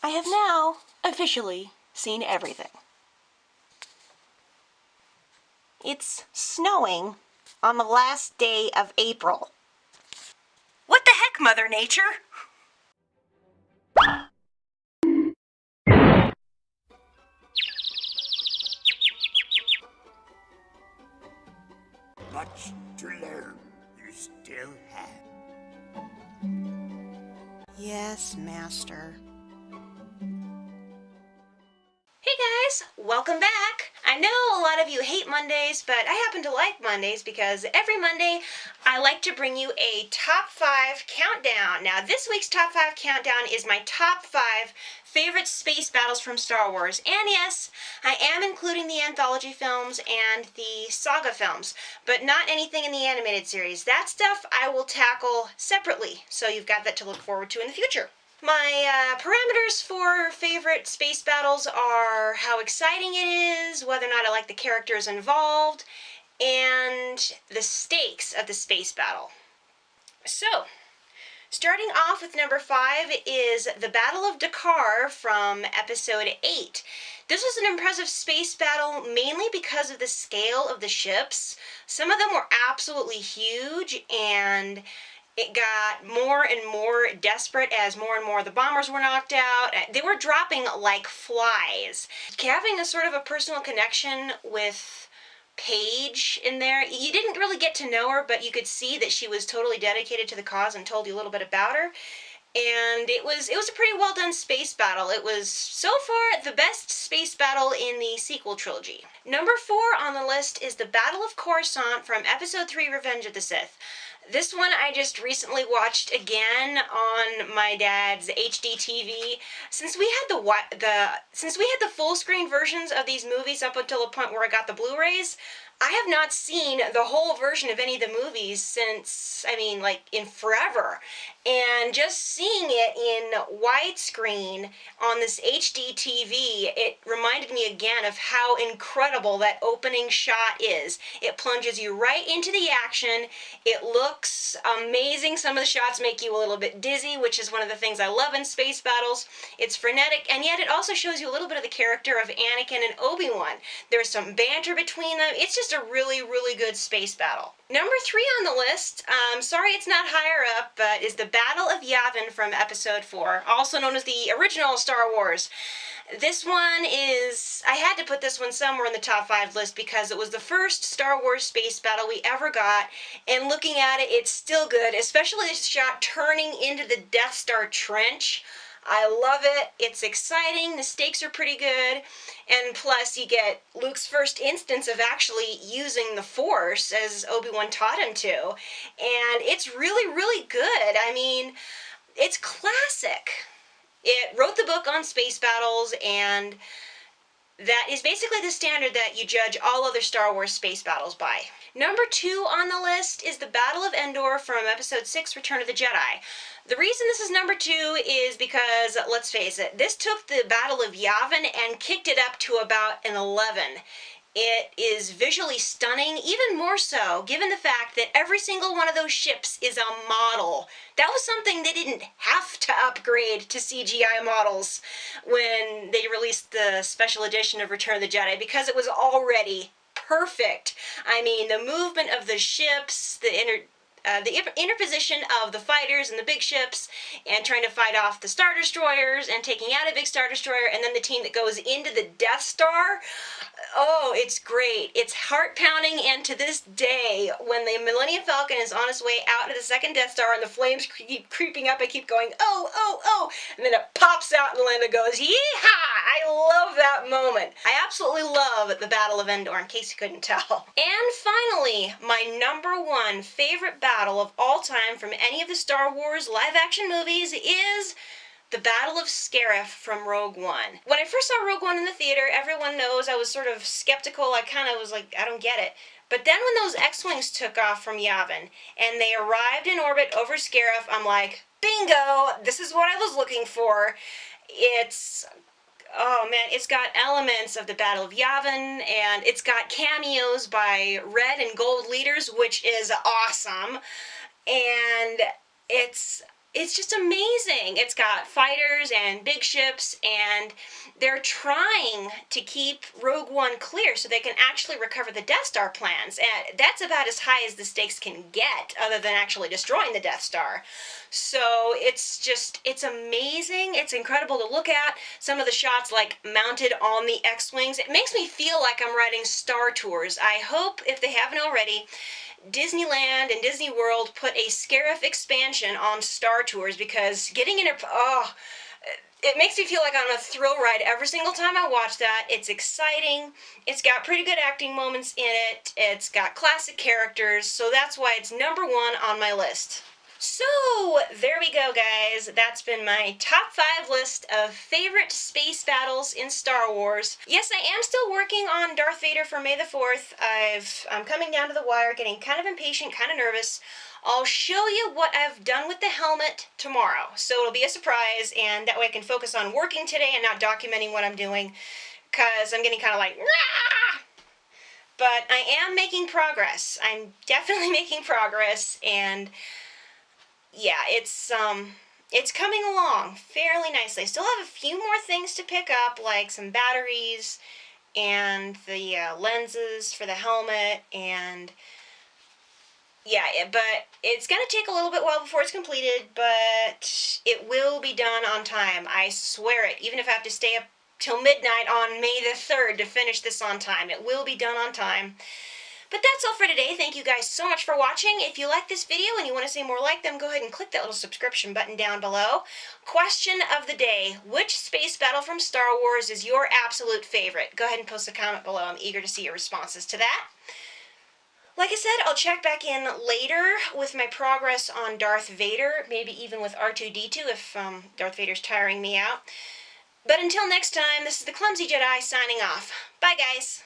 I have now officially seen everything. It's snowing on the last day of April. What the heck, Mother Nature? Much to learn, you still have. Yes, Master. Hey guys, welcome back. I know a lot of you hate Mondays, but I happen to like Mondays because every Monday I like to bring you a top 5 countdown. Now this week's top 5 countdown is my top 5 favorite space battles from Star Wars. And yes, I am including the anthology films and the saga films, but not anything in the animated series. That stuff I will tackle separately, so you've got that to look forward to in the future. My parameters for favorite space battles are how exciting it is, whether or not I like the characters involved, and the stakes of the space battle. So, starting off with number 5 is the Battle of Dakar from Episode 8. This was an impressive space battle mainly because of the scale of the ships. Some of them were absolutely huge, and it got more and more desperate as more and more of the bombers were knocked out. They were dropping like flies. Having a sort of a personal connection with Paige in there, you didn't really get to know her, but you could see that she was totally dedicated to the cause and told you a little bit about her. And it was a pretty well done space battle. It was, so far, the best space battle in the sequel trilogy. Number 4 on the list is the Battle of Coruscant from Episode 3, Revenge of the Sith. This one I just recently watched again on my dad's HD TV. Since we had the full screen versions of these movies up until the point where I got the Blu-rays, I have not seen the whole version of any of the movies since, like in forever. And just seeing it in widescreen on this HD TV, it reminded me again of how incredible that opening shot is. It plunges you right into the action. It looks amazing. Some of the shots make you a little bit dizzy, which is one of the things I love in space battles. It's frenetic, and yet it also shows you a little bit of the character of Anakin and Obi-Wan. There's some banter between them. It's just a really, really good space battle. Number 3 on the list, sorry it's not higher up, but is the Battle of Yavin from Episode 4, also known as the original Star Wars. This one is, I had to put this one somewhere in the top 5 list because it was the first Star Wars space battle we ever got, and looking at it, it's still good, especially the shot turning into the Death Star trench. I love it. It's exciting. The stakes are pretty good. And plus, you get Luke's first instance of actually using the Force, as Obi-Wan taught him to. And it's really, really good. It's classic. It wrote the book on space battles, and that is basically the standard that you judge all other Star Wars space battles by. Number 2 on the list is the Battle of Endor from Episode 6, Return of the Jedi. The reason this is number 2 is because, let's face it, this took the Battle of Yavin and kicked it up to about an 11. It is visually stunning, even more so given the fact that every single one of those ships is a model. That was something they didn't have to upgrade to CGI models when they released the special edition of Return of the Jedi, because it was already perfect. The movement of the ships, the interposition of the fighters and the big ships, and trying to fight off the Star Destroyers and taking out a big Star Destroyer, and then the team that goes into the Death Star. Oh, it's great. It's heart-pounding, and to this day, when the Millennium Falcon is on its way out to the second Death Star and the flames keep creeping up, I keep going, oh, oh, oh, and then it pops out and Lando goes, yeehaw! I love that moment. I absolutely love the Battle of Endor, in case you couldn't tell. And finally, my number 1 favorite battle of all time from any of the Star Wars live-action movies is the Battle of Scarif from Rogue One. When I first saw Rogue One in the theater, everyone knows I was sort of skeptical. I kind of was like, I don't get it. But then when those X-Wings took off from Yavin and they arrived in orbit over Scarif, I'm like, bingo, this is what I was looking for. Oh man, it's got elements of the Battle of Yavin, and it's got cameos by red and gold leaders, which is awesome. And it's it's just amazing. It's got fighters and big ships, and they're trying to keep Rogue One clear so they can actually recover the Death Star plans. And that's about as high as the stakes can get, other than actually destroying the Death Star. So it's amazing. It's incredible to look at. Some of the shots, like mounted on the X-Wings, it makes me feel like I'm riding Star Tours. I hope, if they haven't already, Disneyland and Disney World put a Scarif expansion on Star Tours, because getting in it makes me feel like I'm on a thrill ride every single time I watch that. It's exciting. It's got pretty good acting moments in it. It's got classic characters, so that's why it's number one on my list. So, there we go, guys. That's been my top 5 list of favorite space battles in Star Wars. Yes, I am still working on Darth Vader for May the 4th. I'm coming down to the wire, getting kind of impatient, kind of nervous. I'll show you what I've done with the helmet tomorrow, so it'll be a surprise, and that way I can focus on working today and not documenting what I'm doing, because I'm getting kind of like, Rah! But I am making progress. I'm definitely making progress, and yeah, it's coming along fairly nicely. I still have a few more things to pick up, like some batteries and the lenses for the helmet, and yeah, but it's gonna take a little bit while before it's completed, but it will be done on time. I swear it. Even if I have to stay up till midnight on May the 3rd to finish this on time, it will be done on time. But that's all for today. Thank you guys so much for watching. If you like this video and you want to see more like them, go ahead and click that little subscription button down below. Question of the day: which space battle from Star Wars is your absolute favorite? Go ahead and post a comment below. I'm eager to see your responses to that. Like I said, I'll check back in later with my progress on Darth Vader, maybe even with R2-D2 if Darth Vader's tiring me out. But until next time, this is the Clumsy Jedi signing off. Bye, guys.